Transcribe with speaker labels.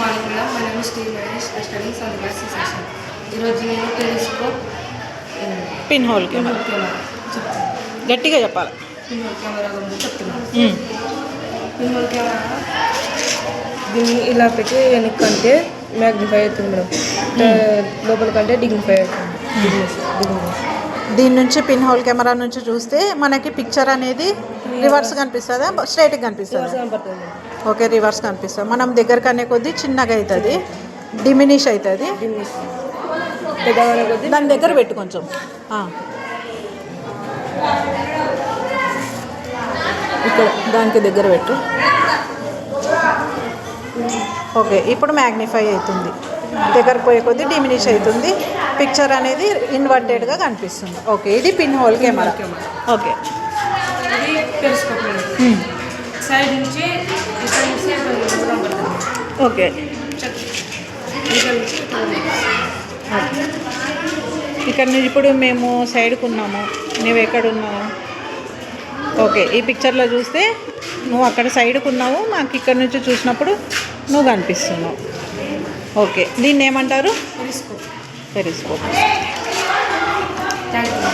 Speaker 1: Morning my name is T Mahesh studying from the class section. ఈరోజు నేను telescope
Speaker 2: pin hole camera గట్టిగా చెప్పాలి.
Speaker 1: Pin hole camera గురించి చెప్తున్నాను. పిన్ హోల్ కెమెరా దీన్ని ఇలా పెట్టి వెనక్కి అంటే మ్యాగ్నిఫై అవుతుంది మేడం. లోపల కంటే డిగ్నిఫై అవుతుంది.
Speaker 2: దీని నుంచి పిన్ హోల్ కెమెరా నుంచి చూస్తే మనకి పిక్చర్ అనేది రివర్స్ కనిపిస్తుందా స్ట్రైట్గా కనిపిస్తుందా? ఓకే, రివర్స్ కనిపిస్తుంది. మనం దగ్గరకు అనే కొద్దీ చిన్నగా అవుతుంది, డిమినిష్ అవుతుంది. దాని దగ్గర పెట్టు కొంచెం. ఇక్కడ దానికి దగ్గర పెట్టు. ఓకే, ఇప్పుడు మ్యాగ్నిఫై అవుతుంది. దగ్గరకు పోయే కొద్దీ డిమినిష్ అవుతుంది. పిక్చర్ అనేది ఇన్వర్టెడ్గా కనిపిస్తుంది. ఓకే, ఇది పిన్ హోల్ కెమెరా. ఓకే,
Speaker 1: ఇది టెలిస్కోప్ సైడ్ నుంచి ఇక్కడ నుంచి
Speaker 2: ఓకే ఇక్కడ నుంచి ఇప్పుడు మేము సైడ్కు ఉన్నాము, నువ్వు ఎక్కడున్నావు? ఓకే, ఈ పిక్చర్లో చూస్తే నువ్వు అక్కడ సైడ్కు ఉన్నావు, మాకు ఇక్కడ నుంచి చూసినప్పుడు నువ్వు కనిపిస్తున్నావు. ఓకే, దీన్ని ఏమంటారు?
Speaker 1: టెలిస్కోప్.
Speaker 2: పెరిస్కోప్.
Speaker 1: Thank you.